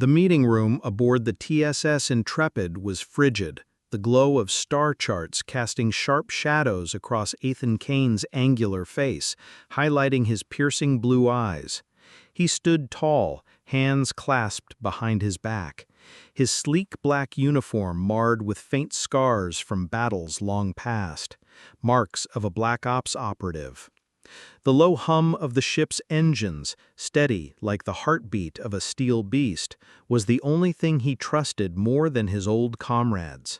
The meeting room aboard the TSS Intrepid was frigid, the glow of star charts casting sharp shadows across Ethan Kane's angular face, highlighting his piercing blue eyes. He stood tall, hands clasped behind his back, his sleek black uniform marred with faint scars from battles long past, marks of a Black Ops operative. The low hum of the ship's engines, steady like the heartbeat of a steel beast, was the only thing he trusted more than his old comrades.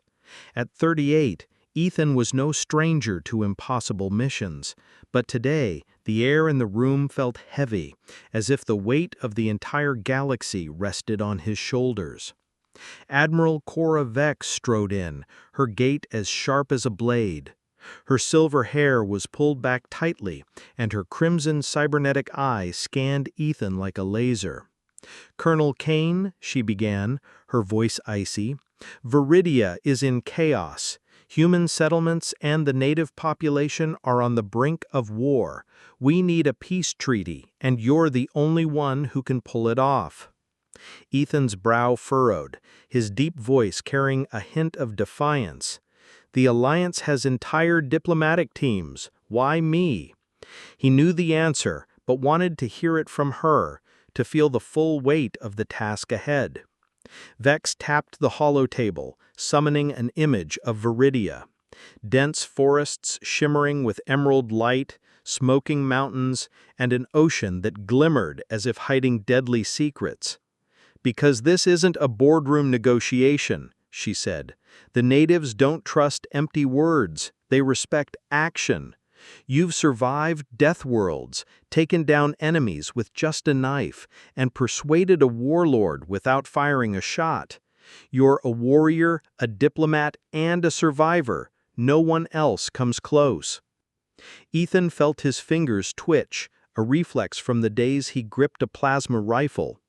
At 38, Ethan was no stranger to impossible missions, but today the air in the room felt heavy, as if the weight of the entire galaxy rested on his shoulders. Admiral Cora Vex strode in, her gait as sharp as a blade. Her silver hair was pulled back tightly, and her crimson cybernetic eye scanned Ethan like a laser. "Colonel Kane," she began, her voice icy, "Viridia is in chaos. Human settlements and the native population are on the brink of war. We need a peace treaty, and you're the only one who can pull it off." Ethan's brow furrowed, his deep voice carrying a hint of defiance. "The Alliance has entire diplomatic teams. Why me?" He knew the answer, but wanted to hear it from her, to feel the full weight of the task ahead. Vex tapped the holotable, summoning an image of Viridia. Dense forests shimmering with emerald light, smoking mountains, and an ocean that glimmered as if hiding deadly secrets. "Because this isn't a boardroom negotiation," she said. "The natives don't trust empty words, they respect action. You've survived death worlds, taken down enemies with just a knife, and persuaded a warlord without firing a shot. You're a warrior, a diplomat, and a survivor. No one else comes close." Ethan felt his fingers twitch, a reflex from the days he gripped a plasma rifle.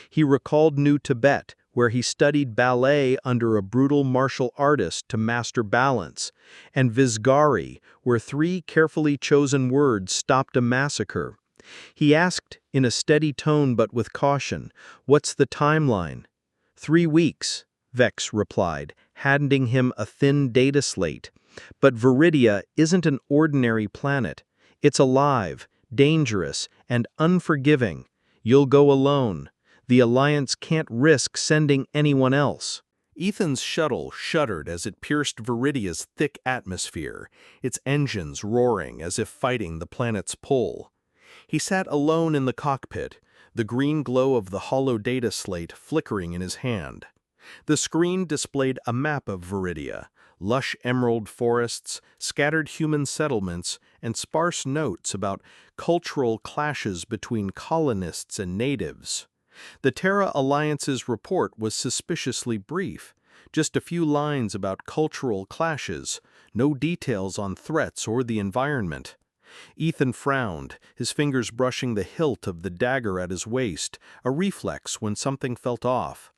He recalled New Tibet, where he studied ballet under a brutal martial artist to master balance, and Visgari, where 3 carefully chosen words stopped a massacre. He asked, in a steady tone but with caution, "What's the timeline?" 3 weeks, Vex replied, handing him a thin data slate. "But Viridia isn't an ordinary planet. It's alive, dangerous, and unforgiving. You'll go alone. The Alliance can't risk sending anyone else." Ethan's shuttle shuddered as it pierced Viridia's thick atmosphere, its engines roaring as if fighting the planet's pull. He sat alone in the cockpit, the green glow of the hollow data slate flickering in his hand. The screen displayed a map of Viridia, lush emerald forests, scattered human settlements, and sparse notes about cultural clashes between colonists and natives. The Terra Alliance's report was suspiciously brief, just a few lines about cultural clashes, no details on threats or the environment. Ethan frowned, his fingers brushing the hilt of the dagger at his waist, a reflex when something felt off.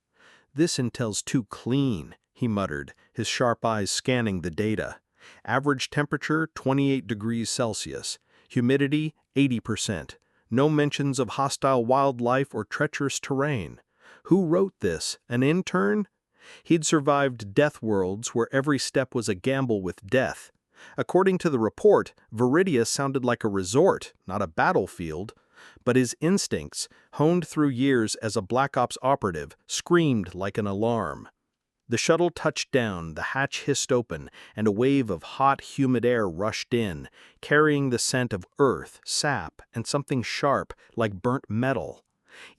"This intel's too clean," he muttered, his sharp eyes scanning the data. Average temperature 28 degrees Celsius, humidity 80%. No mentions of hostile wildlife or treacherous terrain. Who wrote this? An intern? He'd survived death worlds where every step was a gamble with death. According to the report, Viridia sounded like a resort, not a battlefield. But his instincts, honed through years as a Black Ops operative, screamed like an alarm. The shuttle touched down, the hatch hissed open, and a wave of hot, humid air rushed in, carrying the scent of earth, sap, and something sharp, like burnt metal.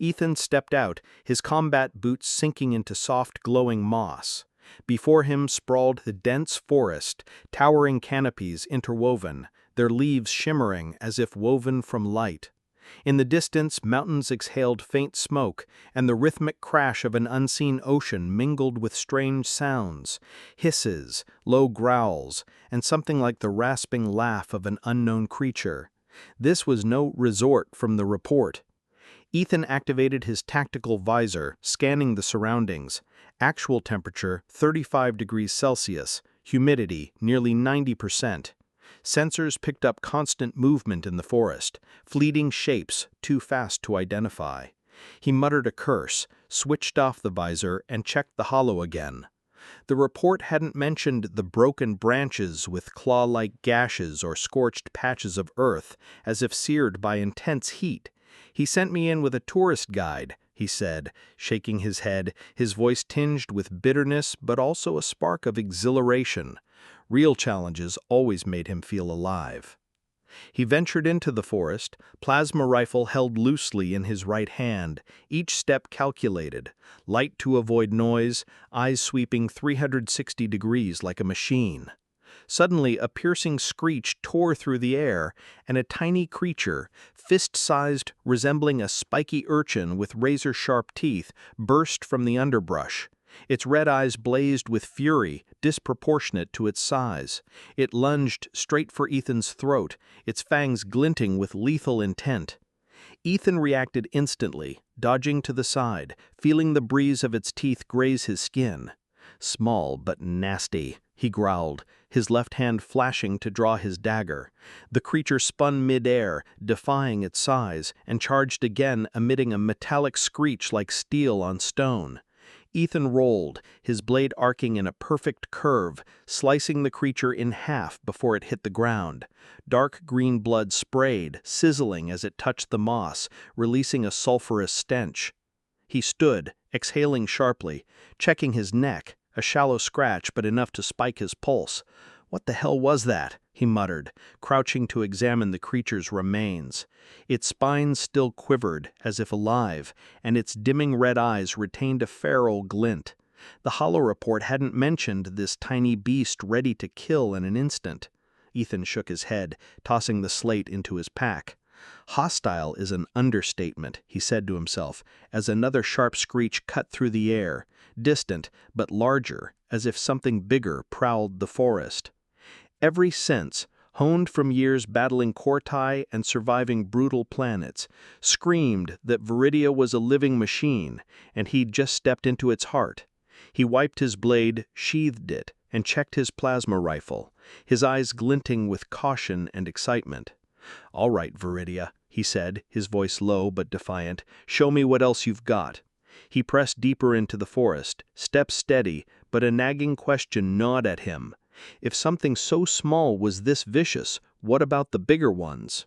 Ethan stepped out, his combat boots sinking into soft, glowing moss. Before him sprawled the dense forest, towering canopies interwoven, their leaves shimmering as if woven from light. In the distance, mountains exhaled faint smoke, and the rhythmic crash of an unseen ocean mingled with strange sounds, hisses, low growls, and something like the rasping laugh of an unknown creature. This was no resort from the report. Ethan activated his tactical visor, scanning the surroundings. Actual temperature 35 degrees Celsius, humidity nearly 90%. Sensors picked up constant movement in the forest, fleeting shapes too fast to identify. He muttered a curse, switched off the visor, and checked the hollow again. The report hadn't mentioned the broken branches with claw-like gashes or scorched patches of earth, as if seared by intense heat. "He sent me in with a tourist guide," he said, shaking his head, his voice tinged with bitterness but also a spark of exhilaration. Real challenges always made him feel alive. He ventured into the forest, plasma rifle held loosely in his right hand, each step calculated, light to avoid noise, eyes sweeping 360 degrees like a machine. Suddenly, a piercing screech tore through the air, and a tiny creature, fist-sized, resembling a spiky urchin with razor-sharp teeth, burst from the underbrush. Its red eyes blazed with fury, disproportionate to its size. It lunged straight for Ethan's throat, its fangs glinting with lethal intent. Ethan reacted instantly, dodging to the side, feeling the breeze of its teeth graze his skin. "Small but nasty," he growled, his left hand flashing to draw his dagger. The creature spun mid-air, defying its size, and charged again, emitting a metallic screech like steel on stone. Ethan rolled, his blade arcing in a perfect curve, slicing the creature in half before it hit the ground. Dark green blood sprayed, sizzling as it touched the moss, releasing a sulphurous stench. He stood, exhaling sharply, checking his neck, a shallow scratch but enough to spike his pulse. "What the hell was that?" he muttered, crouching to examine the creature's remains. Its spine still quivered, as if alive, and its dimming red eyes retained a feral glint. The hollow report hadn't mentioned this tiny beast ready to kill in an instant. Ethan shook his head, tossing the slate into his pack. "Hostile is an understatement," he said to himself, as another sharp screech cut through the air, distant but larger, as if something bigger prowled the forest. Every sense, honed from years battling Cortai and surviving brutal planets, screamed that Viridia was a living machine, and he'd just stepped into its heart. He wiped his blade, sheathed it, and checked his plasma rifle, his eyes glinting with caution and excitement. "All right, Viridia," he said, his voice low but defiant, "show me what else you've got." He pressed deeper into the forest, steps steady, but a nagging question gnawed at him. If something so small was this vicious, what about the bigger ones?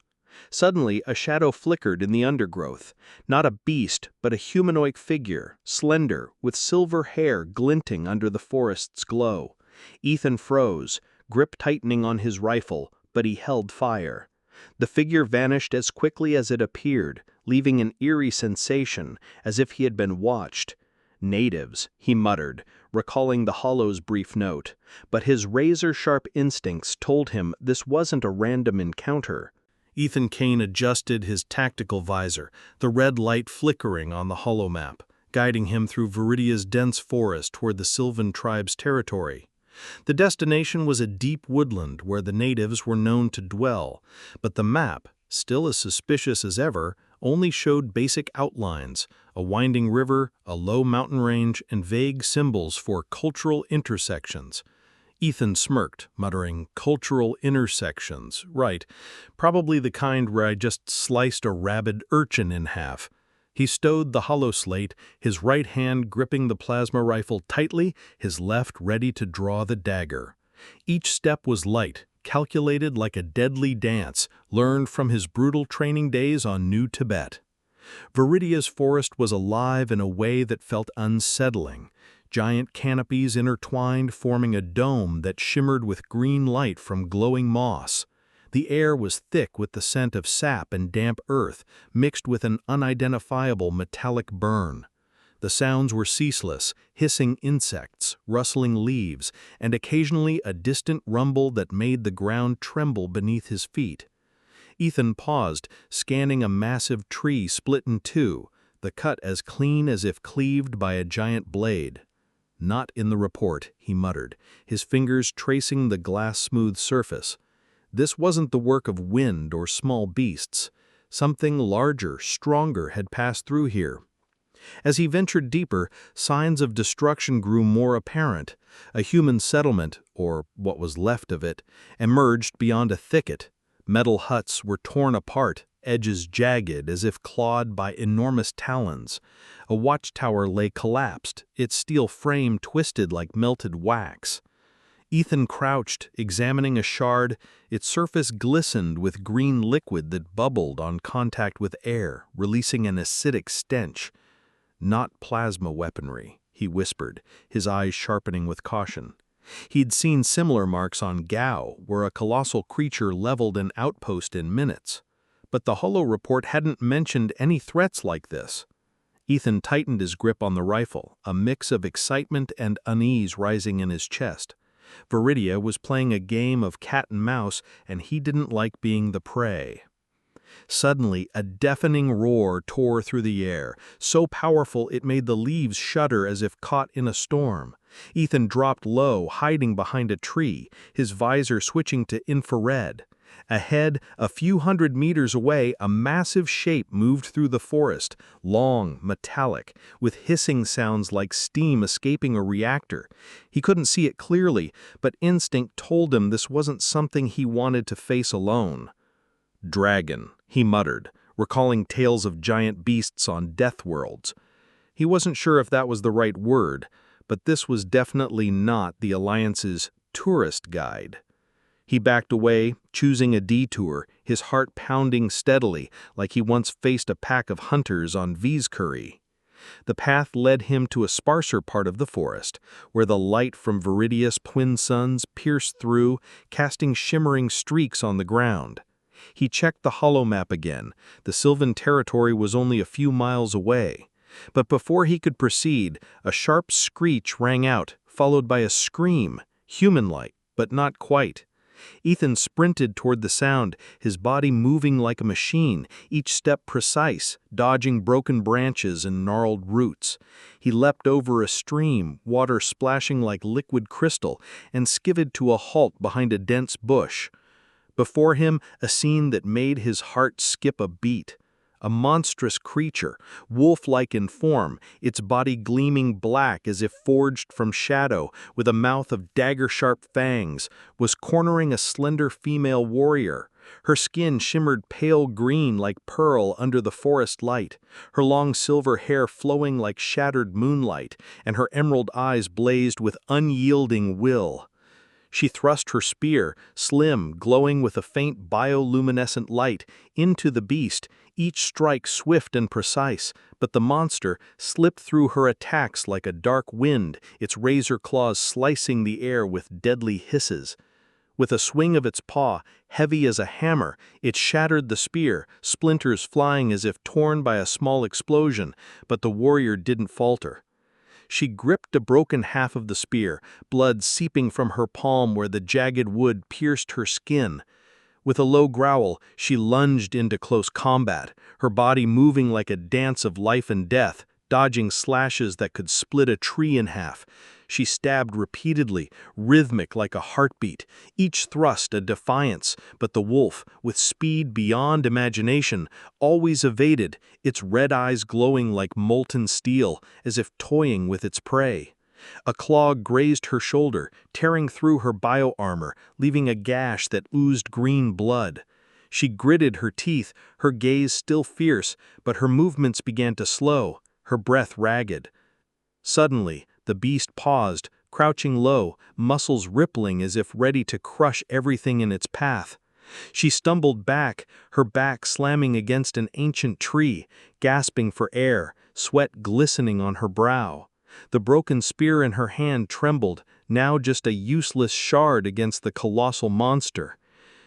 Suddenly, a shadow flickered in the undergrowth. Not a beast, but a humanoid figure, slender, with silver hair glinting under the forest's glow. Ethan froze, grip tightening on his rifle, but he held fire. The figure vanished as quickly as it appeared, leaving an eerie sensation, as if he had been watched. "Natives," he muttered, recalling the hollow's brief note, but his razor-sharp instincts told him this wasn't a random encounter. Ethan Kane adjusted his tactical visor, the red light flickering on the hollow map, guiding him through Viridia's dense forest toward the Sylvan tribe's territory. The destination was a deep woodland where the natives were known to dwell, but the map, still as suspicious as ever, only showed basic outlines, a winding river, a low mountain range, and vague symbols for cultural intersections. Ethan smirked, muttering, "Cultural intersections, right. Probably the kind where I just sliced a rabid urchin in half." He stowed the hollow slate, his right hand gripping the plasma rifle tightly, his left ready to draw the dagger. Each step was light, calculated like a deadly dance, learned from his brutal training days on New Tibet. Viridia's forest was alive in a way that felt unsettling. Giant canopies intertwined, forming a dome that shimmered with green light from glowing moss. The air was thick with the scent of sap and damp earth, mixed with an unidentifiable metallic burn. The sounds were ceaseless, hissing insects, rustling leaves, and occasionally a distant rumble that made the ground tremble beneath his feet. Ethan paused, scanning a massive tree split in two, the cut as clean as if cleaved by a giant blade. "Not in the report," he muttered, his fingers tracing the glass-smooth surface. This wasn't the work of wind or small beasts. Something larger, stronger had passed through here. As he ventured deeper, signs of destruction grew more apparent. A human settlement, or what was left of it, emerged beyond a thicket. Metal huts were torn apart, edges jagged as if clawed by enormous talons. A watchtower lay collapsed, its steel frame twisted like melted wax. Ethan crouched, examining a shard. Its surface glistened with green liquid that bubbled on contact with air, releasing an acidic stench. "Not plasma weaponry," he whispered, his eyes sharpening with caution. He'd seen similar marks on Gao, where a colossal creature leveled an outpost in minutes. But the holo report hadn't mentioned any threats like this. Ethan tightened his grip on the rifle, a mix of excitement and unease rising in his chest. Viridia was playing a game of cat and mouse, and he didn't like being the prey. Suddenly, a deafening roar tore through the air, so powerful it made the leaves shudder as if caught in a storm. Ethan dropped low, hiding behind a tree, his visor switching to infrared. Ahead, a few hundred meters away, a massive shape moved through the forest, long, metallic, with hissing sounds like steam escaping a reactor. He couldn't see it clearly, but instinct told him this wasn't something he wanted to face alone. "Dragon," he muttered, recalling tales of giant beasts on death worlds. He wasn't sure if that was the right word, but this was definitely not the Alliance's tourist guide. He backed away, choosing a detour, his heart pounding steadily like he once faced a pack of hunters on Vizcurry. The path led him to a sparser part of the forest, where the light from Viridia's twin suns pierced through, casting shimmering streaks on the ground. He checked the holomap again. The Sylvan territory was only a few miles away. But before he could proceed, a sharp screech rang out, followed by a scream, human-like, but not quite. Ethan sprinted toward the sound, his body moving like a machine, each step precise, dodging broken branches and gnarled roots. He leapt over a stream, water splashing like liquid crystal, and skidded to a halt behind a dense bush. Before him, a scene that made his heart skip a beat. A monstrous creature, wolf-like in form, its body gleaming black as if forged from shadow, with a mouth of dagger-sharp fangs, was cornering a slender female warrior. Her skin shimmered pale green like pearl under the forest light, her long silver hair flowing like shattered moonlight, and her emerald eyes blazed with unyielding will. She thrust her spear, slim, glowing with a faint bioluminescent light, into the beast, each strike swift and precise, but the monster slipped through her attacks like a dark wind, its razor claws slicing the air with deadly hisses. With a swing of its paw, heavy as a hammer, it shattered the spear, splinters flying as if torn by a small explosion, but the warrior didn't falter. She gripped a broken half of the spear, blood seeping from her palm where the jagged wood pierced her skin. With a low growl, she lunged into close combat, her body moving like a dance of life and death, dodging slashes that could split a tree in half. She stabbed repeatedly, rhythmic like a heartbeat, each thrust a defiance, but the wolf, with speed beyond imagination, always evaded, its red eyes glowing like molten steel, as if toying with its prey. A claw grazed her shoulder, tearing through her bio-armor, leaving a gash that oozed green blood. She gritted her teeth, her gaze still fierce, but her movements began to slow, her breath ragged. Suddenly, the beast paused, crouching low, muscles rippling as if ready to crush everything in its path. She stumbled back, her back slamming against an ancient tree, gasping for air, sweat glistening on her brow. The broken spear in her hand trembled, now just a useless shard against the colossal monster.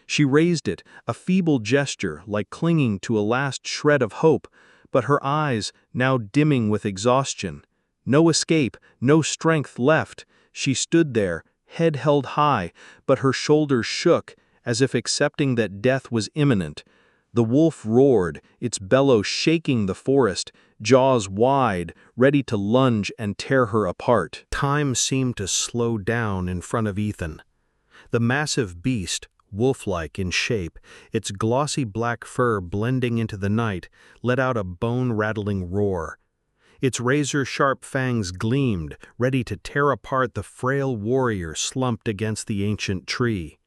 She raised it, a feeble gesture like clinging to a last shred of hope, but her eyes, now dimming with exhaustion. No escape, no strength left. She stood there, head held high, but her shoulders shook, as if accepting that death was imminent. The wolf roared, its bellow shaking the forest, jaws wide, ready to lunge and tear her apart. Time seemed to slow down in front of Ethan. The massive beast, wolf-like in shape, its glossy black fur blending into the night, let out a bone-rattling roar. Its razor-sharp fangs gleamed, ready to tear apart the frail warrior slumped against the ancient tree.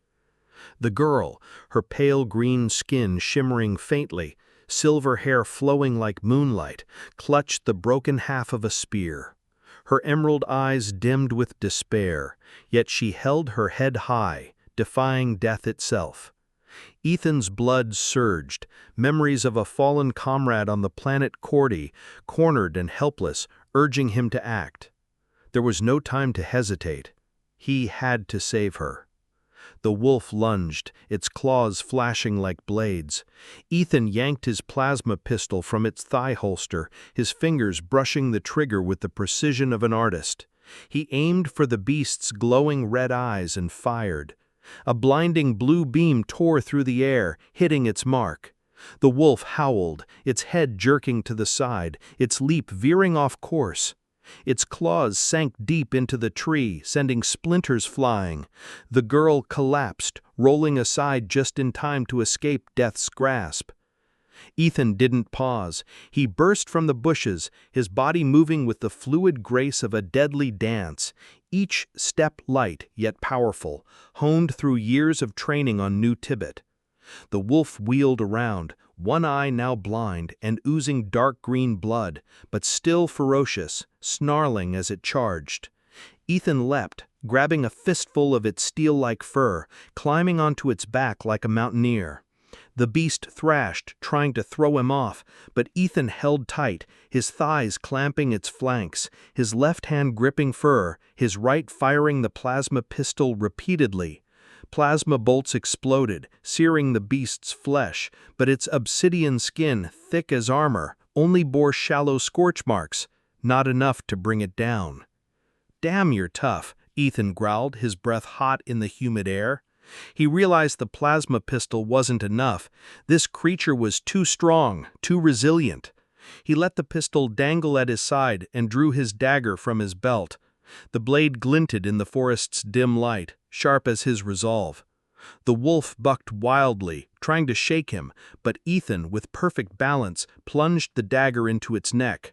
The girl, her pale green skin shimmering faintly, silver hair flowing like moonlight, clutched the broken half of a spear. Her emerald eyes dimmed with despair, yet she held her head high, defying death itself. Ethan's blood surged, memories of a fallen comrade on the planet Cordy, cornered and helpless, urging him to act. There was no time to hesitate. He had to save her. The wolf lunged, its claws flashing like blades. Ethan yanked his plasma pistol from its thigh holster, his fingers brushing the trigger with the precision of an artist. He aimed for the beast's glowing red eyes and fired. A blinding blue beam tore through the air, hitting its mark. The wolf howled, its head jerking to the side, its leap veering off course. Its claws sank deep into the tree, sending splinters flying. The girl collapsed, rolling aside just in time to escape death's grasp. Ethan didn't pause. He burst from the bushes, his body moving with the fluid grace of a deadly dance, each step light yet powerful, honed through years of training on New Tibet. The wolf wheeled around, one eye now blind and oozing dark green blood, but still ferocious, snarling as it charged. Ethan leapt, grabbing a fistful of its steel-like fur, climbing onto its back like a mountaineer. The beast thrashed, trying to throw him off, but Ethan held tight, his thighs clamping its flanks, his left hand gripping fur, his right firing the plasma pistol repeatedly. Plasma bolts exploded, searing the beast's flesh, but its obsidian skin, thick as armor, only bore shallow scorch marks, not enough to bring it down. "Damn, you're tough," Ethan growled, his breath hot in the humid air. He realized the plasma pistol wasn't enough. This creature was too strong, too resilient. He let the pistol dangle at his side and drew his dagger from his belt. The blade glinted in the forest's dim light, sharp as his resolve. The wolf bucked wildly, trying to shake him, but Ethan, with perfect balance, plunged the dagger into its neck.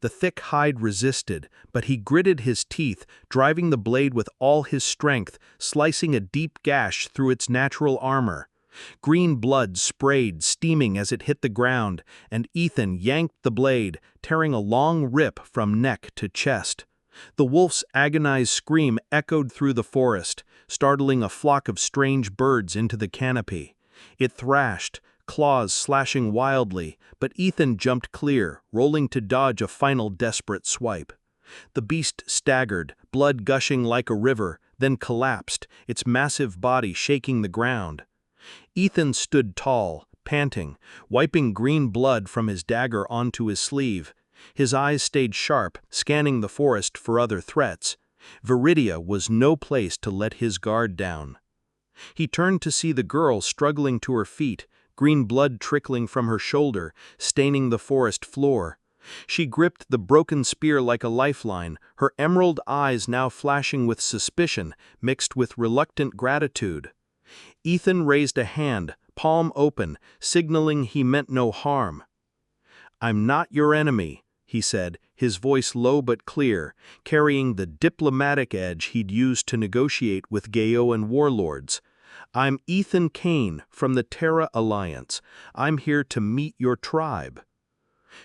The thick hide resisted, but he gritted his teeth, driving the blade with all his strength, slicing a deep gash through its natural armor. Green blood sprayed, steaming as it hit the ground, and Ethan yanked the blade, tearing a long rip from neck to chest. The wolf's agonized scream echoed through the forest, startling a flock of strange birds into the canopy. It thrashed, claws slashing wildly, but Ethan jumped clear, rolling to dodge a final desperate swipe. The beast staggered, blood gushing like a river, then collapsed, its massive body shaking the ground. Ethan stood tall, panting, wiping green blood from his dagger onto his sleeve. His eyes stayed sharp, scanning the forest for other threats. Viridia was no place to let his guard down. He turned to see the girl struggling to her feet, green blood trickling from her shoulder, staining the forest floor. She gripped the broken spear like a lifeline, her emerald eyes now flashing with suspicion, mixed with reluctant gratitude. Ethan raised a hand, palm open, signaling he meant no harm. "I'm not your enemy," he said, his voice low but clear, carrying the diplomatic edge he'd used to negotiate with Gaoan warlords. "I'm Ethan Kane from the Terra Alliance. I'm here to meet your tribe."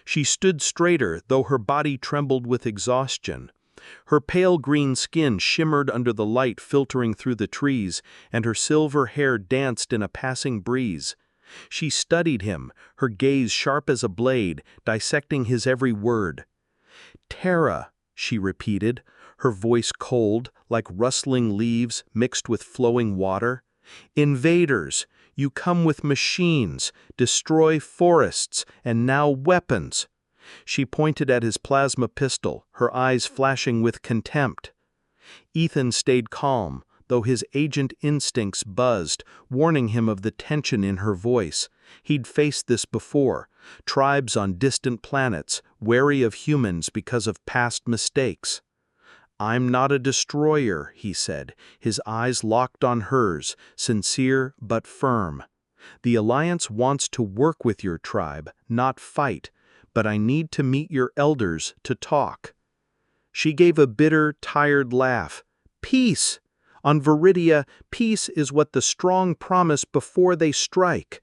She stood straighter, though her body trembled with exhaustion. Her pale green skin shimmered under the light filtering through the trees, and her silver hair danced in a passing breeze. She studied him, her gaze sharp as a blade, dissecting his every word. "Terra," she repeated, her voice cold, like rustling leaves mixed with flowing water. "Invaders, you come with machines, destroy forests, and now weapons." She pointed at his plasma pistol, her eyes flashing with contempt. Ethan stayed calm, though his agent instincts buzzed, warning him of the tension in her voice. He'd faced this before, tribes on distant planets, wary of humans because of past mistakes. "I'm not a destroyer," he said, his eyes locked on hers, sincere but firm. "The Alliance wants to work with your tribe, not fight, but I need to meet your elders to talk." She gave a bitter, tired laugh. "Peace! On Viridia, peace is what the strong promise before they strike.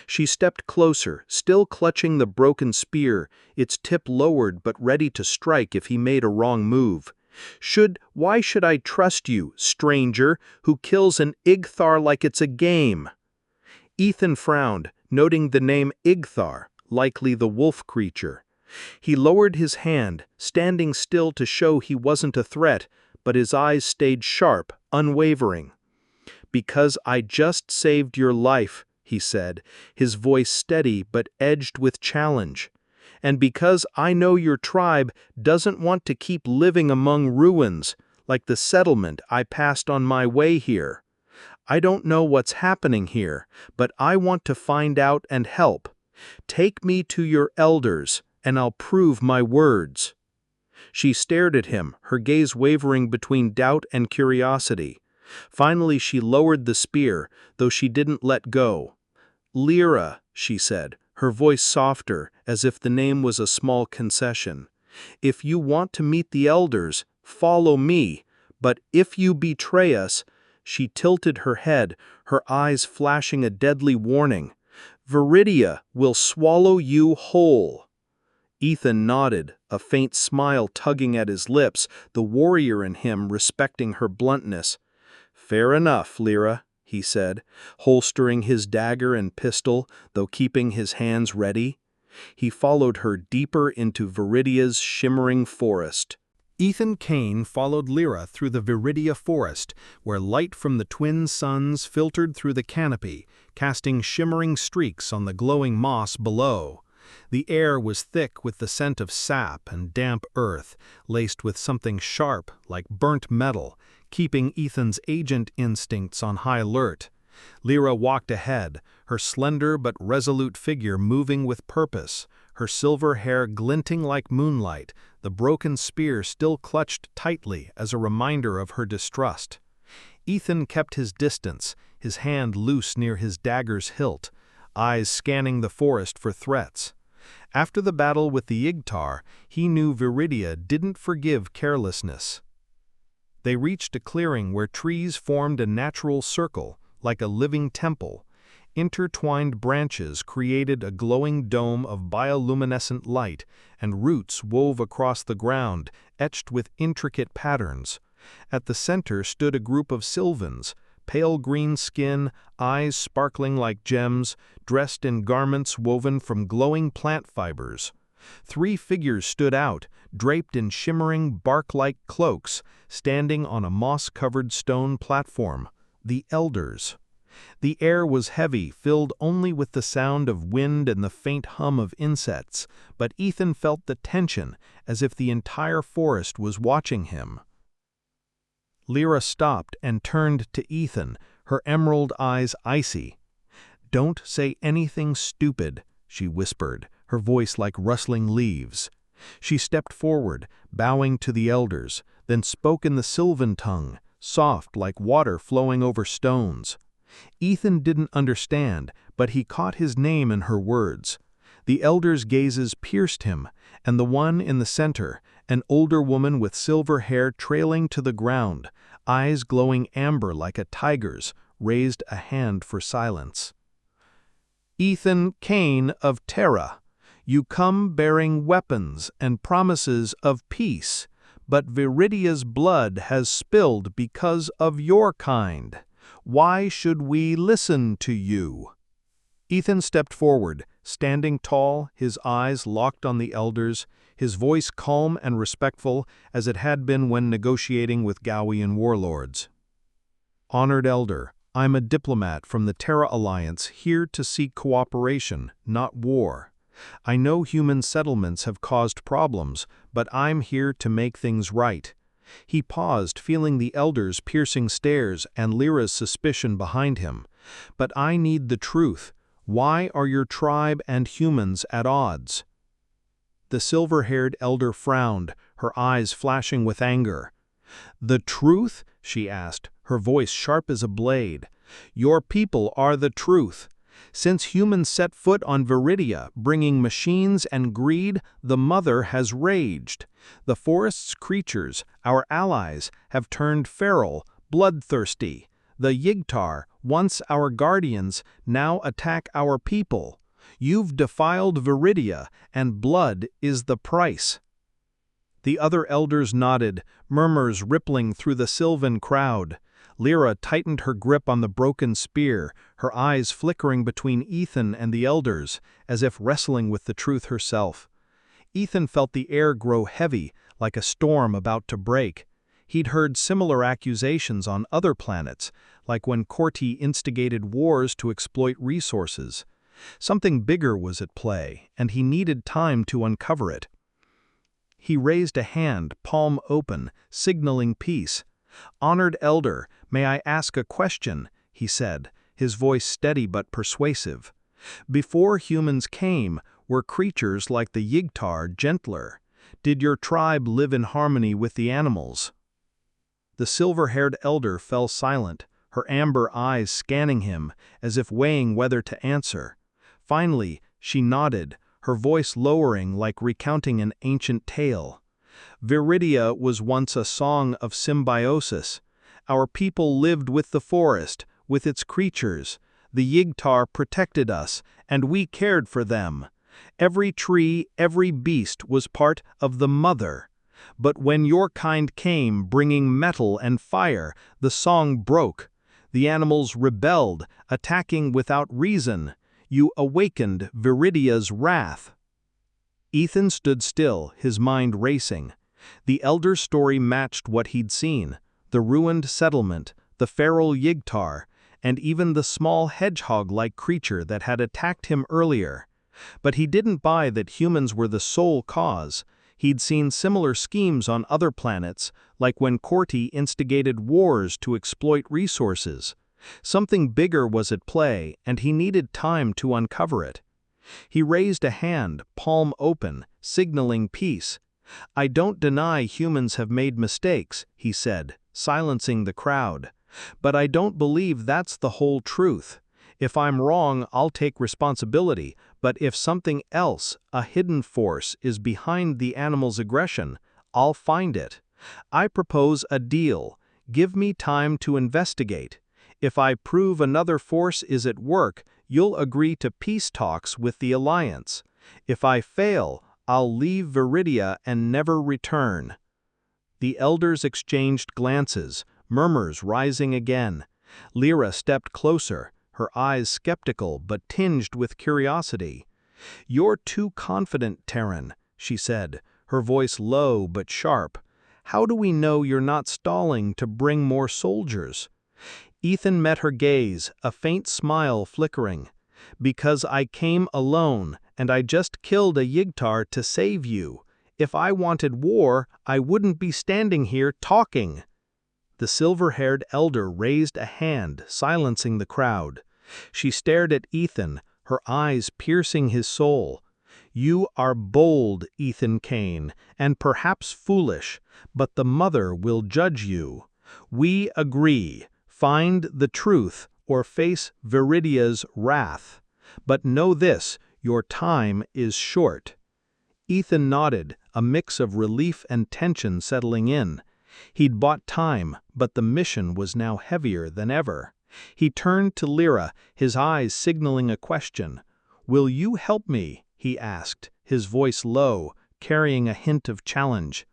She stepped closer, still clutching the broken spear, its tip lowered but ready to strike if he made a wrong move. Why should I trust you, stranger, who kills an Yg'thar like it's a game? Ethan frowned, noting the name Yg'thar, likely the wolf creature. He lowered his hand, standing still to show he wasn't a threat, but his eyes stayed sharp, unwavering. "Because I just saved your life," he said, his voice steady but edged with challenge. "And because I know your tribe doesn't want to keep living among ruins, like the settlement I passed on my way here. I don't know what's happening here, but I want to find out and help. Take me to your elders, and I'll prove my words." She stared at him, her gaze wavering between doubt and curiosity. Finally she lowered the spear, though she didn't let go. "Lira," she said, her voice softer, as if the name was a small concession. "If you want to meet the elders, follow me, but if you betray us—" She tilted her head, her eyes flashing a deadly warning. "Viridia will swallow you whole." Ethan nodded, a faint smile tugging at his lips, the warrior in him respecting her bluntness. "Fair enough, Lira," he said, holstering his dagger and pistol, though keeping his hands ready. He followed her deeper into Viridia's shimmering forest. Ethan Kane followed Lira through the Viridia forest, where light from the twin suns filtered through the canopy, casting shimmering streaks on the glowing moss below. The air was thick with the scent of sap and damp earth, laced with something sharp like burnt metal, keeping Ethan's agent instincts on high alert. Lira walked ahead, her slender but resolute figure moving with purpose, her silver hair glinting like moonlight, the broken spear still clutched tightly as a reminder of her distrust. Ethan kept his distance, his hand loose near his dagger's hilt, eyes scanning the forest for threats. After the battle with the Yg'thar, he knew Viridia didn't forgive carelessness. They reached a clearing where trees formed a natural circle, like a living temple. Intertwined branches created a glowing dome of bioluminescent light, and roots wove across the ground, etched with intricate patterns. At the center stood a group of Sylvans, pale green skin, eyes sparkling like gems, dressed in garments woven from glowing plant fibers. 3 figures stood out, draped in shimmering bark-like cloaks, standing on a moss-covered stone platform. The elders. The air was heavy, filled only with the sound of wind and the faint hum of insects, but Ethan felt the tension, as if the entire forest was watching him. Lira stopped and turned to Ethan, her emerald eyes icy. "Don't say anything stupid," she whispered, her voice like rustling leaves. She stepped forward, bowing to the elders, then spoke in the Sylvan tongue, soft like water flowing over stones. Ethan didn't understand, but he caught his name in her words. The elders' gazes pierced him, and the one in the center, an older woman with silver hair trailing to the ground, eyes glowing amber like a tiger's, raised a hand for silence. "Ethan Kane of Terra, you come bearing weapons and promises of peace, but Viridia's blood has spilled because of your kind. Why should we listen to you?" Ethan stepped forward, standing tall, his eyes locked on the elders, his voice calm and respectful as it had been when negotiating with Gowian warlords. "Honored elder, I'm a diplomat from the Terra Alliance here to seek cooperation, not war. I know human settlements have caused problems, but I'm here to make things right." He paused, feeling the elders' piercing stares and Lyra's suspicion behind him. "But I need the truth. Why are your tribe and humans at odds?" The silver-haired elder frowned, her eyes flashing with anger. "The truth?" she asked, her voice sharp as a blade. "Your people are the truth. Since humans set foot on Viridia, bringing machines and greed, the mother has raged. The forest's creatures, our allies, have turned feral, bloodthirsty. The Yg'thar, once our guardians, now attack our people. You've defiled Viridia, and blood is the price." The other elders nodded, murmurs rippling through the Sylvan crowd. Lira tightened her grip on the broken spear, her eyes flickering between Ethan and the elders, as if wrestling with the truth herself. Ethan felt the air grow heavy, like a storm about to break. He'd heard similar accusations on other planets, like when Corti instigated wars to exploit resources. Something bigger was at play, and he needed time to uncover it. He raised a hand, palm open, signaling peace. "Honored elder, may I ask a question?" he said, his voice steady but persuasive. "Before humans came, were creatures like the Yg'thar gentler? Did your tribe live in harmony with the animals?" The silver-haired elder fell silent, her amber eyes scanning him, as if weighing whether to answer. Finally, she nodded, her voice lowering like recounting an ancient tale. "Viridia was once a song of symbiosis. Our people lived with the forest, with its creatures. The Yg'thar protected us, and we cared for them. Every tree, every beast was part of the mother. But when your kind came, bringing metal and fire, the song broke. The animals rebelled, attacking without reason. You awakened Viridia's wrath." Ethan stood still, his mind racing. The elder's story matched what he'd seen: the ruined settlement, the feral Yg'thar, and even the small hedgehog-like creature that had attacked him earlier. But he didn't buy that humans were the sole cause. He'd seen similar schemes on other planets, like when Corti instigated wars to exploit resources. Something bigger was at play, and he needed time to uncover it. He raised a hand, palm open, signaling peace. "I don't deny humans have made mistakes," he said, silencing the crowd. "But I don't believe that's the whole truth. If I'm wrong, I'll take responsibility, but if something else, a hidden force, is behind the animal's aggression, I'll find it. I propose a deal. Give me time to investigate. If I prove another force is at work, you'll agree to peace talks with the Alliance. If I fail, I'll leave Viridia and never return." The elders exchanged glances, murmurs rising again. Lira stepped closer, her eyes skeptical but tinged with curiosity. "You're too confident, Terran," she said, her voice low but sharp. "How do we know you're not stalling to bring more soldiers?" Ethan met her gaze, a faint smile flickering. "Because I came alone, and I just killed a Yg'thar to save you. If I wanted war, I wouldn't be standing here talking." The silver-haired elder raised a hand, silencing the crowd. She stared at Ethan, her eyes piercing his soul. "You are bold, Ethan Kane, and perhaps foolish, but the Mother will judge you. We agree. Find the truth or face Viridia's wrath. But know this, your time is short." Ethan nodded, a mix of relief and tension settling in. He'd bought time, but the mission was now heavier than ever. He turned to Lira, his eyes signaling a question. "Will you help me?" he asked, his voice low, carrying a hint of challenge.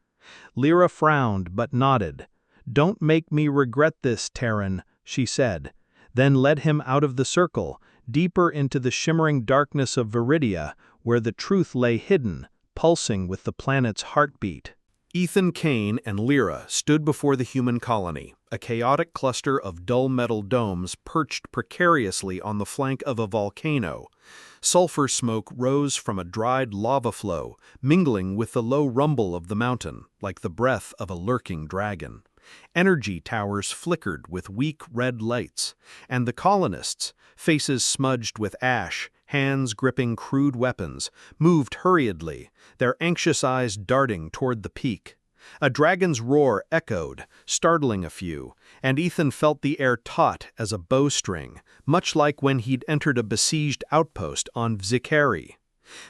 Lira frowned but nodded. "Don't make me regret this, Terran," she said, then led him out of the circle, deeper into the shimmering darkness of Viridia, where the truth lay hidden, pulsing with the planet's heartbeat. Ethan Kane and Lira stood before the human colony, a chaotic cluster of dull metal domes perched precariously on the flank of a volcano. Sulfur smoke rose from a dried lava flow, mingling with the low rumble of the mountain, like the breath of a lurking dragon. Energy towers flickered with weak red lights, and the colonists, faces smudged with ash, hands gripping crude weapons, moved hurriedly, their anxious eyes darting toward the peak. A dragon's roar echoed, startling a few, and Ethan felt the air taut as a bowstring, much like when he'd entered a besieged outpost on Zikari.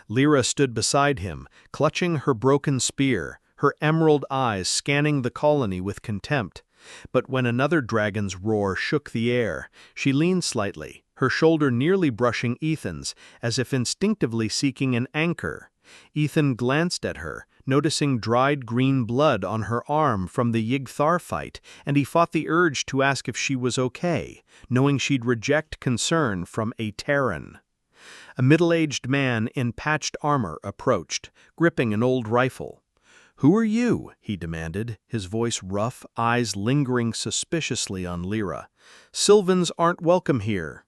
Lira stood beside him, clutching her broken spear, her emerald eyes scanning the colony with contempt. But when another dragon's roar shook the air, she leaned slightly, her shoulder nearly brushing Ethan's, as if instinctively seeking an anchor. Ethan glanced at her, noticing dried green blood on her arm from the Yg'thar fight, and he fought the urge to ask if she was okay, knowing she'd reject concern from a Terran. A middle-aged man in patched armor approached, gripping an old rifle. "Who are you?" he demanded, his voice rough, eyes lingering suspiciously on Lira. "Sylvans aren't welcome here."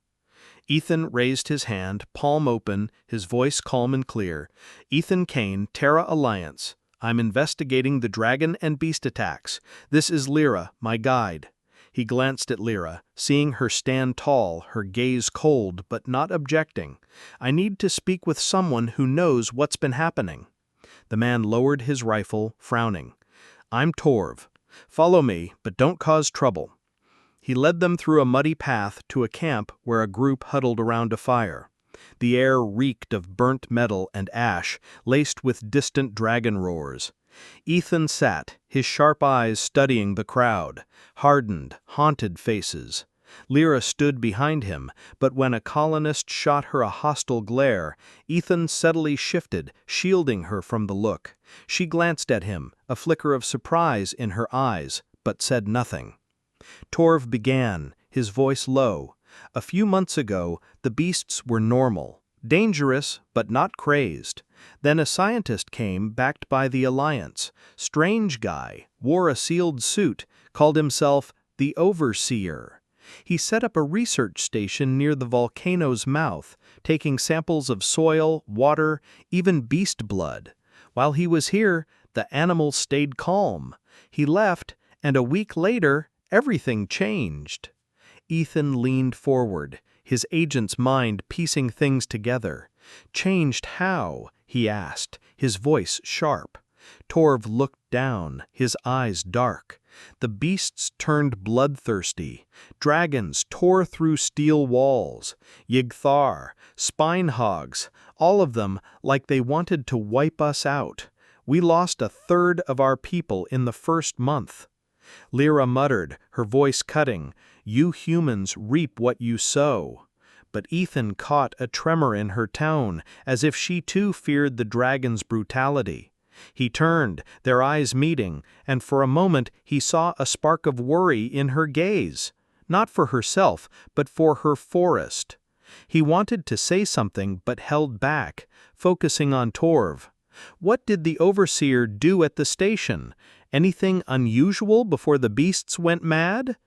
Ethan raised his hand, palm open, his voice calm and clear. "Ethan Kane, Terra Alliance. I'm investigating the dragon and beast attacks. This is Lira, my guide." He glanced at Lira, seeing her stand tall, her gaze cold but not objecting. "I need to speak with someone who knows what's been happening." The man lowered his rifle, frowning. "I'm Torv. Follow me, but don't cause trouble." He led them through a muddy path to a camp where a group huddled around a fire. The air reeked of burnt metal and ash, laced with distant dragon roars. Ethan sat, his sharp eyes studying the crowd, hardened, haunted faces. Lira stood behind him, but when a colonist shot her a hostile glare, Ethan subtly shifted, shielding her from the look. She glanced at him, a flicker of surprise in her eyes, but said nothing. Torv began, his voice low. "A few months ago, the beasts were normal, dangerous but not crazed. Then a scientist came, backed by the Alliance. Strange guy, wore a sealed suit, called himself the Overseer. He set up a research station near the volcano's mouth, taking samples of soil, water, even beast blood. While he was here, the animals stayed calm. He left, and a week later, everything changed." Ethan leaned forward, his agent's mind piecing things together. "Changed how?" he asked, his voice sharp. Torv looked down, his eyes dark. The beasts turned bloodthirsty. Dragons tore through steel walls. Yg'thar, spine hogs, all of them like they wanted to wipe us out. We lost a third of our people in the first month." Lira muttered, her voice cutting, "You humans reap what you sow." But Ethan caught a tremor in her tone, as if she too feared the dragon's brutality. He turned, their eyes meeting, and for a moment he saw a spark of worry in her gaze. Not for herself, but for her forest. He wanted to say something but held back, focusing on Torv. What did the Overseer do at the station? Anything unusual before the beasts went mad?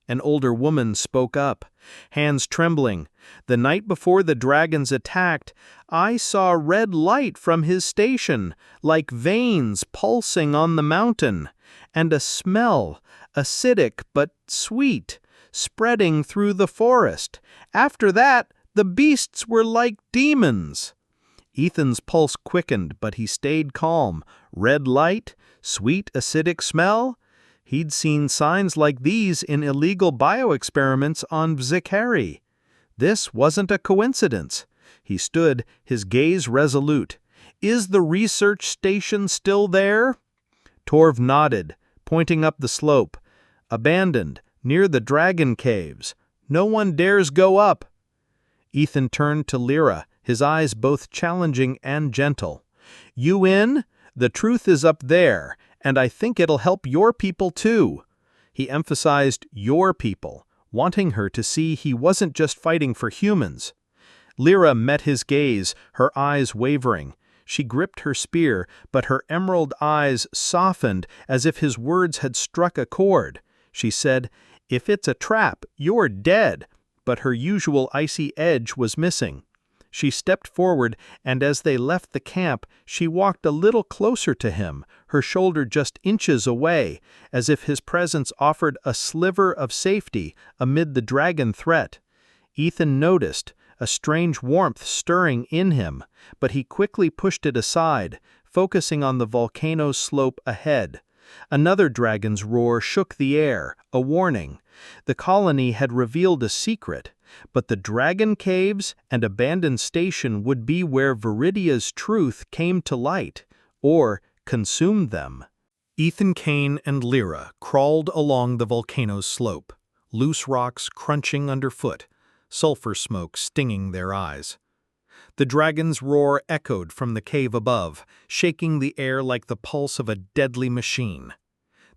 An older woman spoke up, hands trembling. "The night before the dragons attacked, I saw red light from his station, like veins pulsing on the mountain, and a smell, acidic but sweet, spreading through the forest. After that, the beasts were like demons." Ethan's pulse quickened, but he stayed calm. Red light? Sweet acidic smell? He'd seen signs like these in illegal bioexperiments on Zikari. This wasn't a coincidence. He stood, his gaze resolute. "Is the research station still there?" Torv nodded, pointing up the slope. "Abandoned, near the dragon caves. No one dares go up." Ethan turned to Lira, his eyes both challenging and gentle. "You in? The truth is up there, and I think it'll help your people too." He emphasized your people, wanting her to see he wasn't just fighting for humans. Lira met his gaze, her eyes wavering. She gripped her spear, but her emerald eyes softened as if his words had struck a chord. She said, "If it's a trap, you're dead," but her usual icy edge was missing. She stepped forward, and as they left the camp, she walked a little closer to him, her shoulder just inches away, as if his presence offered a sliver of safety amid the dragon threat. Ethan noticed, a strange warmth stirring in him, but he quickly pushed it aside, focusing on the volcano's slope ahead. Another dragon's roar shook the air, a warning. The colony had revealed a secret, but the dragon caves and abandoned station would be where Viridia's truth came to light, or consumed them. Ethan Kane and Lira crawled along the volcano's slope, loose rocks crunching underfoot, sulfur smoke stinging their eyes. The dragon's roar echoed from the cave above, shaking the air like the pulse of a deadly machine.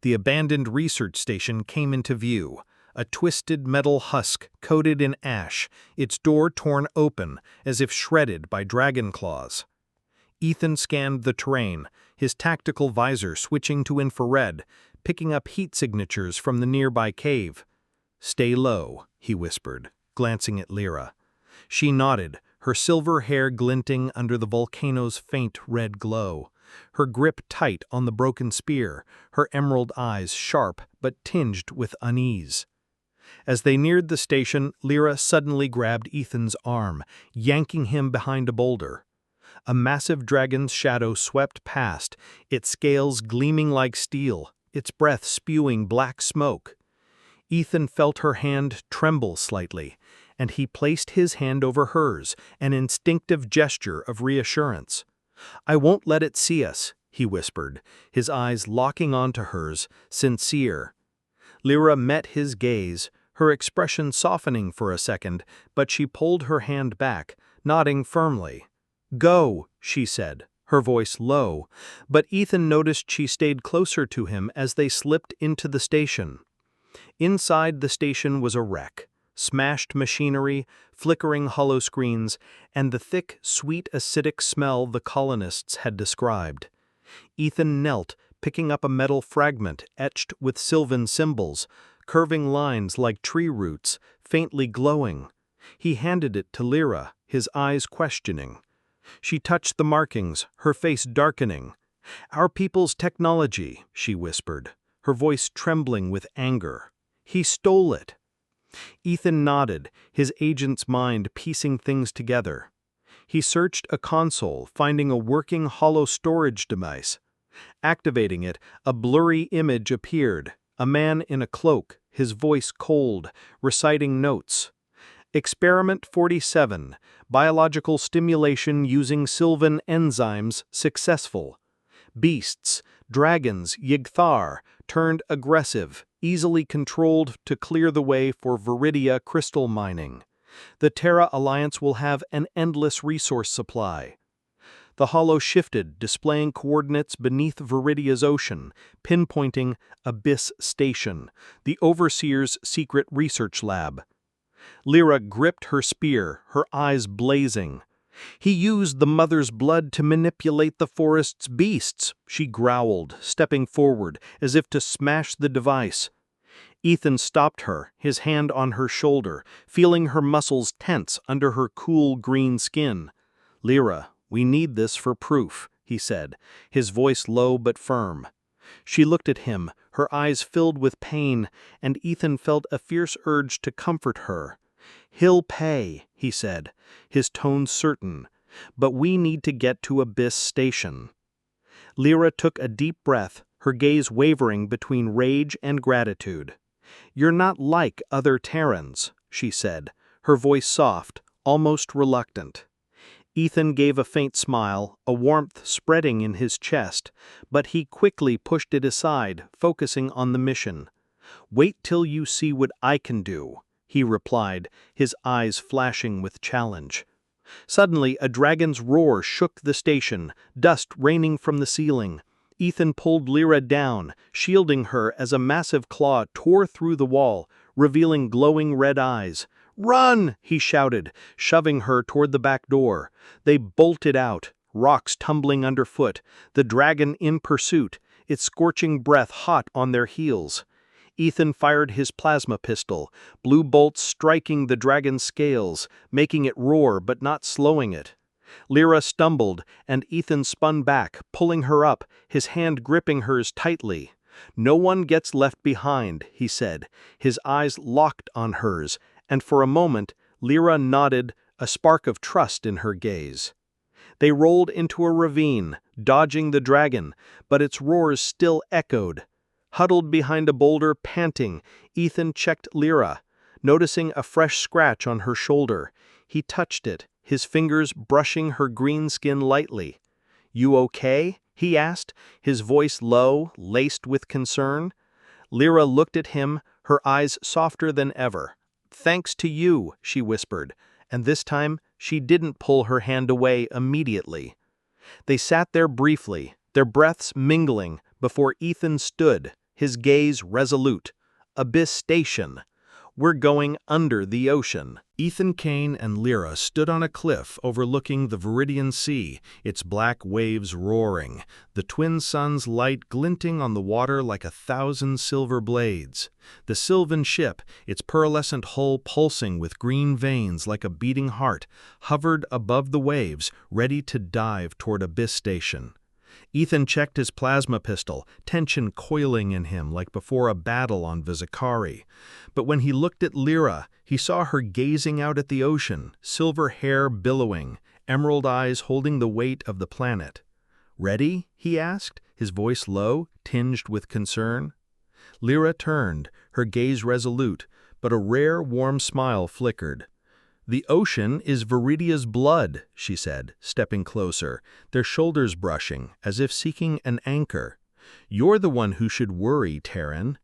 The abandoned research station came into view, a twisted metal husk coated in ash, its door torn open as if shredded by dragon claws. Ethan scanned the terrain, his tactical visor switching to infrared, picking up heat signatures from the nearby cave. "Stay low," he whispered, glancing at Lira. She nodded, her silver hair glinting under the volcano's faint red glow, her grip tight on the broken spear, her emerald eyes sharp but tinged with unease. As they neared the station, Lira suddenly grabbed Ethan's arm, yanking him behind a boulder. A massive dragon's shadow swept past, its scales gleaming like steel, its breath spewing black smoke. Ethan felt her hand tremble slightly, and he placed his hand over hers, an instinctive gesture of reassurance. "I won't let it see us," he whispered, his eyes locking onto hers, sincere. Lira met his gaze, her expression softening for a second, but she pulled her hand back, nodding firmly. "Go," she said, her voice low, but Ethan noticed she stayed closer to him as they slipped into the station. Inside the station was a wreck, smashed machinery, flickering hollow screens, and the thick, sweet acidic smell the colonists had described. Ethan knelt, picking up a metal fragment etched with Sylvan symbols, curving lines like tree roots, faintly glowing. He handed it to Lira, his eyes questioning. She touched the markings, her face darkening. "Our people's technology," she whispered, her voice trembling with anger. "He stole it." Ethan nodded, his agent's mind piecing things together. He searched a console, finding a working hollow storage device. Activating it, a blurry image appeared, a man in a cloak, his voice cold, reciting notes. "Experiment 47, biological stimulation using Sylvan enzymes successful. Beasts, dragons, Yg'thar, turned aggressive, easily controlled to clear the way for Viridia crystal mining. The Terra Alliance will have an endless resource supply." The hollow shifted, displaying coordinates beneath Viridia's ocean, pinpointing Abyss Station, the Overseer's secret research lab. Lira gripped her spear, her eyes blazing. "He used the mother's blood to manipulate the forest's beasts," she growled, stepping forward, as if to smash the device. Ethan stopped her, his hand on her shoulder, feeling her muscles tense under her cool green skin. "Lira, we need this for proof," he said, his voice low but firm. She looked at him, her eyes filled with pain, and Ethan felt a fierce urge to comfort her. "He'll pay," he said, his tone certain, "but we need to get to Abyss Station." Lira took a deep breath, her gaze wavering between rage and gratitude. "You're not like other Terrans," she said, her voice soft, almost reluctant. Ethan gave a faint smile, a warmth spreading in his chest, but he quickly pushed it aside, focusing on the mission. "Wait till you see what I can do," he replied, his eyes flashing with challenge. Suddenly, a dragon's roar shook the station, dust raining from the ceiling. Ethan pulled Lira down, shielding her as a massive claw tore through the wall, revealing glowing red eyes. "Run!" he shouted, shoving her toward the back door. They bolted out, rocks tumbling underfoot, the dragon in pursuit, its scorching breath hot on their heels. Ethan fired his plasma pistol, blue bolts striking the dragon's scales, making it roar but not slowing it. Lira stumbled, and Ethan spun back, pulling her up, his hand gripping hers tightly. "No one gets left behind," he said, his eyes locked on hers, and for a moment Lira nodded, a spark of trust in her gaze. They rolled into a ravine, dodging the dragon, but its roars still echoed. Huddled behind a boulder, panting, Ethan checked Lira, noticing a fresh scratch on her shoulder. He touched it, his fingers brushing her green skin lightly. "You okay?" he asked, his voice low, laced with concern. Lira looked at him, her eyes softer than ever. "Thanks to you," she whispered, and this time she didn't pull her hand away immediately. They sat there briefly, their breaths mingling, before Ethan stood, his gaze resolute. "Abyss Station. We're going under the ocean." Ethan Kane and Lira stood on a cliff overlooking the Viridian Sea, its black waves roaring, the twin suns' light glinting on the water like 1,000 silver blades. The Sylvan ship, its pearlescent hull pulsing with green veins like a beating heart, hovered above the waves, ready to dive toward Abyss Station. Ethan checked his plasma pistol, tension coiling in him like before a battle on Vizikari. But when he looked at Lira, he saw her gazing out at the ocean, silver hair billowing, emerald eyes holding the weight of the planet. "Ready?" he asked, his voice low, tinged with concern. Lira turned, her gaze resolute, but a rare, warm smile flickered. "The ocean is Viridia's blood," she said, stepping closer, their shoulders brushing, as if seeking an anchor. "You're the one who should worry, Terran."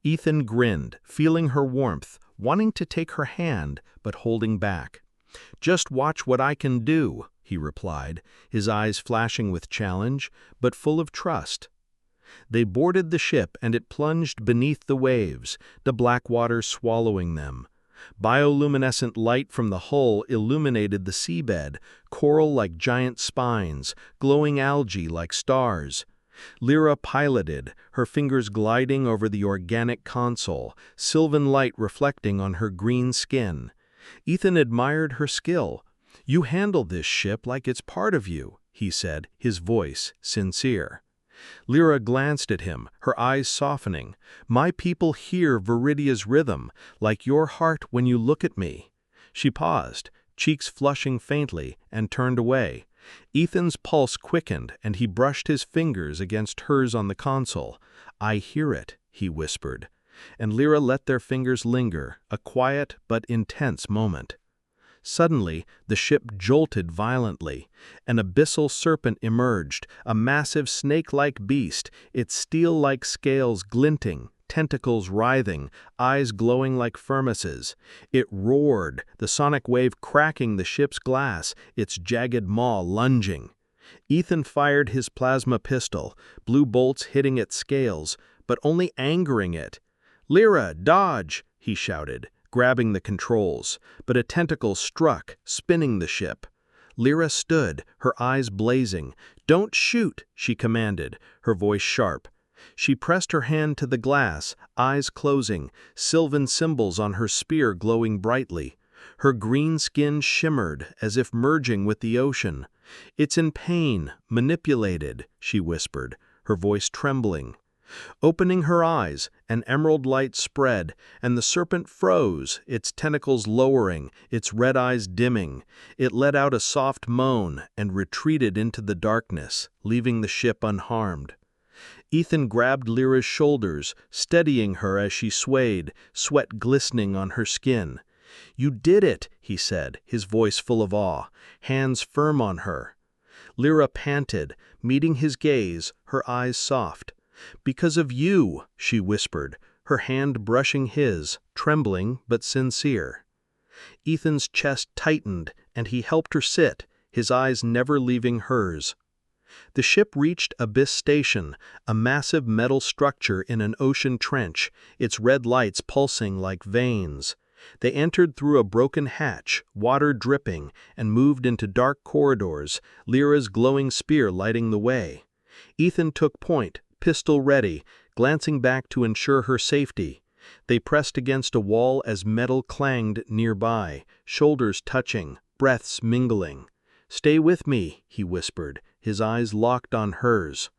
Ethan grinned, feeling her warmth, wanting to take her hand, but holding back. "Just watch what I can do," he replied, his eyes flashing with challenge, but full of trust. They boarded the ship and it plunged beneath the waves, the black water swallowing them. Bioluminescent light from the hull illuminated the seabed, coral like giant spines, glowing algae like stars. Lira piloted, her fingers gliding over the organic console, sylvan light reflecting on her green skin. Ethan admired her skill. "You handle this ship like it's part of you," he said, his voice sincere. Lira glanced at him, her eyes softening. "My people hear Viridia's rhythm, like your heart when you look at me." She paused, cheeks flushing faintly, and turned away. Ethan's pulse quickened, and he brushed his fingers against hers on the console. "I hear it," he whispered. And Lira let their fingers linger, a quiet but intense moment. Suddenly, the ship jolted violently. An abyssal serpent emerged, a massive snake-like beast, its steel-like scales glinting, tentacles writhing, eyes glowing like furnaces. It roared, the sonic wave cracking the ship's glass, its jagged maw lunging. Ethan fired his plasma pistol, blue bolts hitting its scales, but only angering it. "Lira, dodge!" he shouted, grabbing the controls, but a tentacle struck, spinning the ship. Lira stood, her eyes blazing. "Don't shoot," she commanded, her voice sharp. She pressed her hand to the glass, eyes closing, sylvan symbols on her spear glowing brightly. Her green skin shimmered, as if merging with the ocean. "It's in pain, manipulated," she whispered, her voice trembling. Opening her eyes, an emerald light spread, and the serpent froze, its tentacles lowering, its red eyes dimming. It let out a soft moan and retreated into the darkness, leaving the ship unharmed. Ethan grabbed Lyra's shoulders, steadying her as she swayed, sweat glistening on her skin. "You did it," he said, his voice full of awe, hands firm on her. Lira panted, meeting his gaze, her eyes soft. "Because of you," she whispered, her hand brushing his, trembling but sincere. Ethan's chest tightened, and he helped her sit, his eyes never leaving hers. The ship reached Abyss Station, a massive metal structure in an ocean trench, its red lights pulsing like veins. They entered through a broken hatch, water dripping, and moved into dark corridors, Lyra's glowing spear lighting the way. Ethan took point, pistol ready, glancing back to ensure her safety. They pressed against a wall as metal clanged nearby, shoulders touching, breaths mingling. "Stay with me," he whispered, his eyes locked on hers.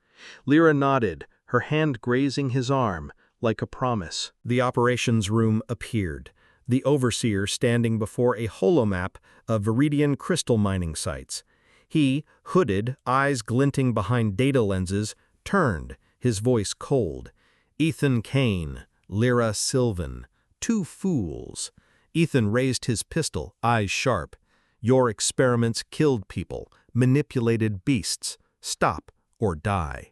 Lira nodded, her hand grazing his arm, like a promise. The operations room appeared, the overseer standing before a holomap of Viridian crystal mining sites. He, hooded, eyes glinting behind data lenses, turned, his voice cold. "Ethan Kane, Lira Sylvan, two fools." Ethan raised his pistol, eyes sharp. "Your experiments killed people, manipulated beasts. Stop, or die."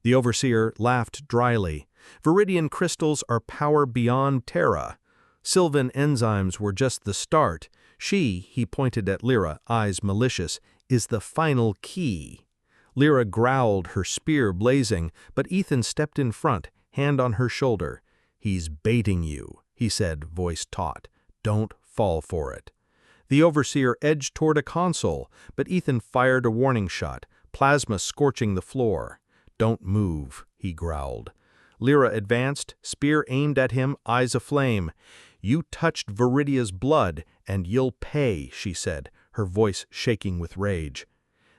The Overseer laughed dryly. "Viridian crystals are power beyond Terra. Sylvan enzymes were just the start. She," he pointed at Lira, eyes malicious, "is the final key." Lira growled, her spear blazing, but Ethan stepped in front, hand on her shoulder. "He's baiting you," he said, voice taut. "Don't fall for it." The Overseer edged toward a console, but Ethan fired a warning shot, plasma scorching the floor. "Don't move," he growled. Lira advanced, spear aimed at him, eyes aflame. "You touched Viridia's blood, and you'll pay," she said, her voice shaking with rage.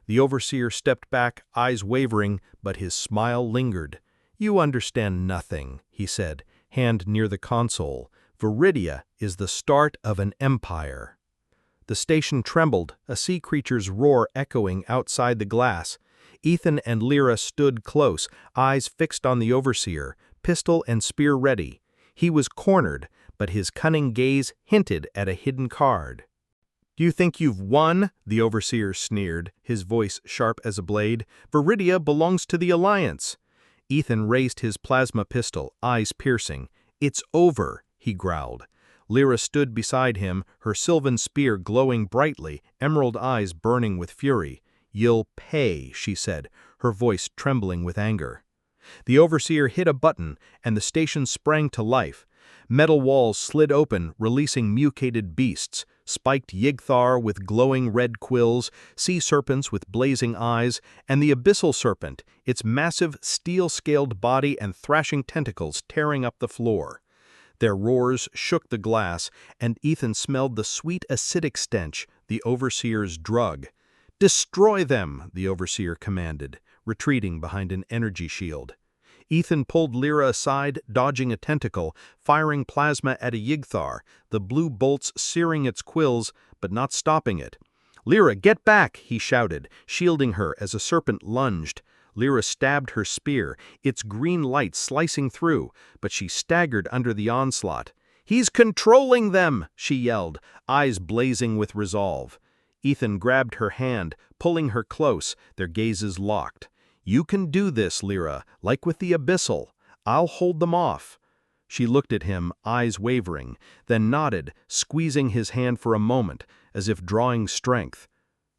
The Overseer stepped back, eyes wavering, but his smile lingered. "You understand nothing," he said, hand near the console. "Viridia is the start of an empire." The station trembled, a sea creature's roar echoing outside the glass. Ethan and Lira stood close, eyes fixed on the Overseer, pistol and spear ready. He was cornered, but his cunning gaze hinted at a hidden card. "Do you think you've won?" the Overseer sneered, his voice sharp as a blade. "Viridia belongs to the Alliance." Ethan raised his plasma pistol, eyes piercing. "It's over," he growled. Lira stood beside him, her sylvan spear glowing brightly, emerald eyes burning with fury. "You'll pay," she said, her voice trembling with anger. The Overseer hit a button, and the station sprang to life. Metal walls slid open, releasing mutated beasts, spiked Yg'thar with glowing red quills, sea serpents with blazing eyes, and the abyssal serpent, its massive steel-scaled body and thrashing tentacles tearing up the floor. Their roars shook the glass, and Ethan smelled the sweet acidic stench, the Overseer's drug. "Destroy them," the Overseer commanded, retreating behind an energy shield. Ethan pulled Lira aside, dodging a tentacle, firing plasma at a Yg'thar, the blue bolts searing its quills, but not stopping it. "Lira, get back!" he shouted, shielding her as a serpent lunged. Lira stabbed her spear, its green light slicing through, but she staggered under the onslaught. "He's controlling them!" she yelled, eyes blazing with resolve. Ethan grabbed her hand, pulling her close, their gazes locked. "You can do this, Lira, like with the abyssal. I'll hold them off." She looked at him, eyes wavering, then nodded, squeezing his hand for a moment, as if drawing strength.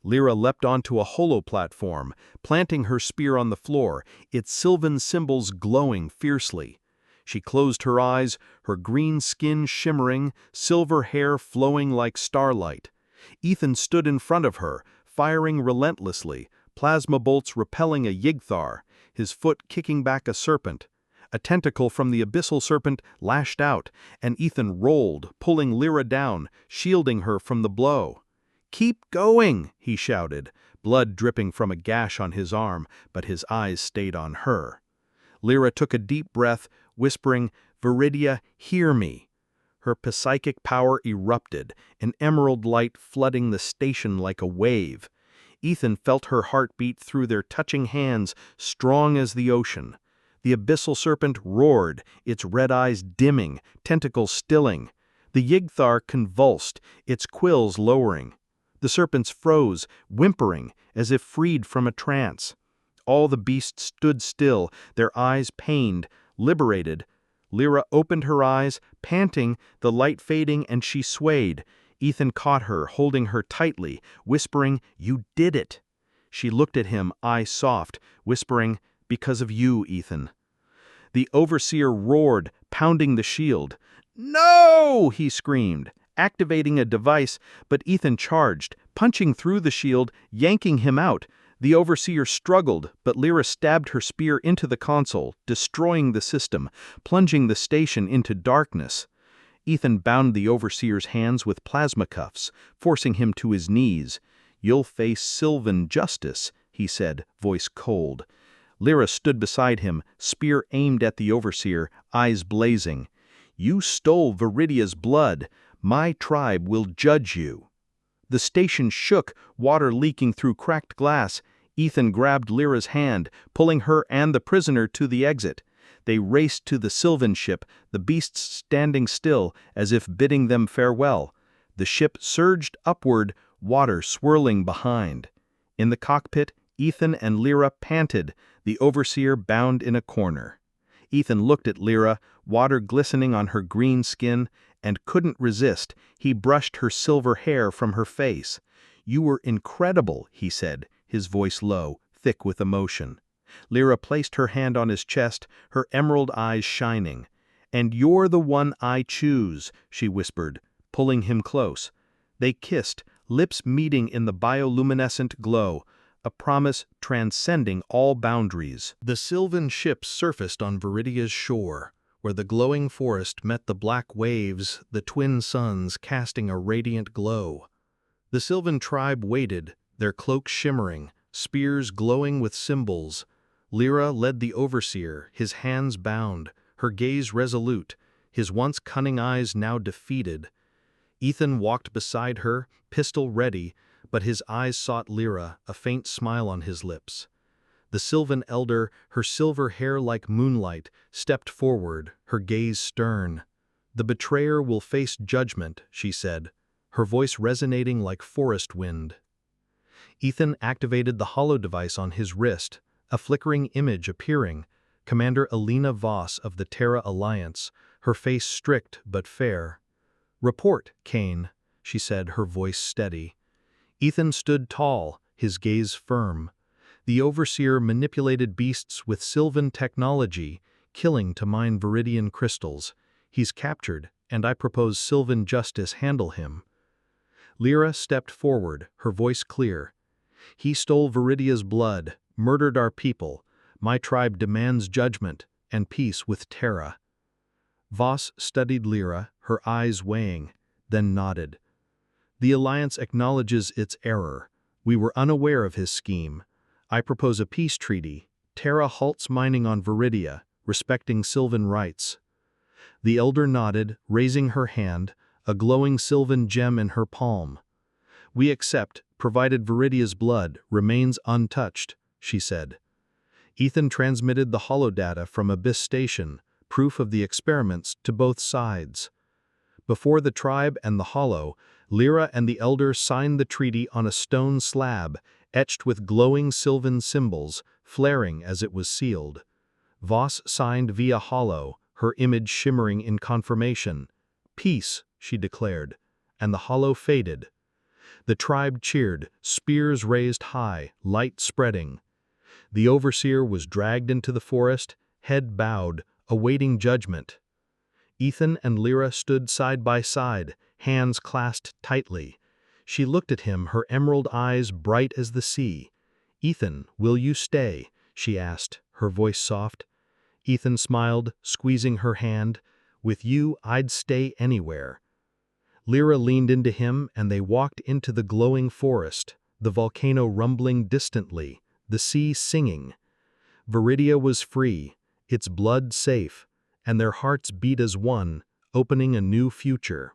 Lira leapt onto a holo-platform, planting her spear on the floor, its sylvan symbols glowing fiercely. She closed her eyes, her green skin shimmering, silver hair flowing like starlight. Ethan stood in front of her, firing relentlessly, plasma bolts repelling a Yg'thar, his foot kicking back a serpent. A tentacle from the abyssal serpent lashed out, and Ethan rolled, pulling Lira down, shielding her from the blow. "Keep going," he shouted, blood dripping from a gash on his arm, but his eyes stayed on her. Lira took a deep breath, whispering, "Viridia, hear me." Her psychic power erupted, an emerald light flooding the station like a wave. Ethan felt her heart beat through their touching hands, strong as the ocean. The abyssal serpent roared, its red eyes dimming, tentacles stilling. The Yg'thar convulsed, its quills lowering. The serpents froze, whimpering, as if freed from a trance. All the beasts stood still, their eyes pained, liberated. Lira opened her eyes, panting, the light fading, and she swayed. Ethan caught her, holding her tightly, whispering, "You did it." She looked at him, eyes soft, whispering, "Because of you, Ethan." The Overseer roared, pounding the shield. "No!" he screamed, activating a device, but Ethan charged, punching through the shield, yanking him out. The Overseer struggled, but Lira stabbed her spear into the console, destroying the system, plunging the station into darkness. Ethan bound the Overseer's hands with plasma cuffs, forcing him to his knees. "You'll face Sylvan justice," he said, voice cold. Lira stood beside him, spear aimed at the Overseer, eyes blazing. "You stole Viridia's blood. My tribe will judge you." The station shook, water leaking through cracked glass. Ethan grabbed Lira's hand, pulling her and the prisoner to the exit. They raced to the Sylvan ship, the beasts standing still, as if bidding them farewell. The ship surged upward, water swirling behind. In the cockpit, Ethan and Lira panted, the overseer bound in a corner. Ethan looked at Lira, water glistening on her green skin, and couldn't resist. He brushed her silver hair from her face. "You were incredible," he said, his voice low, thick with emotion. Lira placed her hand on his chest, her emerald eyes shining. "And you're the one I choose," she whispered, pulling him close. They kissed, lips meeting in the bioluminescent glow, a promise transcending all boundaries. The Sylvan ships surfaced on Viridia's shore, where the glowing forest met the black waves, the twin suns casting a radiant glow. The Sylvan tribe waited, their cloaks shimmering, spears glowing with symbols. Lira led the overseer, his hands bound, her gaze resolute, his once cunning eyes now defeated. Ethan walked beside her, pistol ready, but his eyes sought Lira, a faint smile on his lips. The Sylvan elder, her silver hair like moonlight, stepped forward, her gaze stern. "The betrayer will face judgment," she said, her voice resonating like forest wind. Ethan activated the holo device on his wrist, a flickering image appearing, Commander Alina Voss of the Terra Alliance, her face strict but fair. "Report, Kane," she said, her voice steady. Ethan stood tall, his gaze firm. The overseer manipulated beasts with Sylvan technology, killing to mine Viridian crystals. He's captured, and I propose Sylvan justice handle him. Lira stepped forward, her voice clear. "He stole Viridia's blood, murdered our people. My tribe demands judgment, and peace with Terra." Voss studied Lira, her eyes weighing, then nodded. "The Alliance acknowledges its error. We were unaware of his scheme. I propose a peace treaty. Terra halts mining on Viridia, respecting Sylvan rights." The elder nodded, raising her hand, a glowing Sylvan gem in her palm. "We accept, provided Viridia's blood remains untouched," she said. Ethan transmitted the holodata from Abyss Station, proof of the experiments, to both sides. Before the tribe and the holo, Lira and the elder signed the treaty on a stone slab, etched with glowing Sylvan symbols, flaring as it was sealed. Voss signed via holo, her image shimmering in confirmation. "Peace," she declared, and the holo faded. The tribe cheered, spears raised high, light spreading. The overseer was dragged into the forest, head bowed, awaiting judgment. Ethan and Lira stood side by side, hands clasped tightly. She looked at him, her emerald eyes bright as the sea. "Ethan, will you stay?" she asked, her voice soft. Ethan smiled, squeezing her hand. "With you, I'd stay anywhere." Lira leaned into him, and they walked into the glowing forest, the volcano rumbling distantly, the sea singing. Viridia was free, its blood safe, and their hearts beat as one, opening a new future.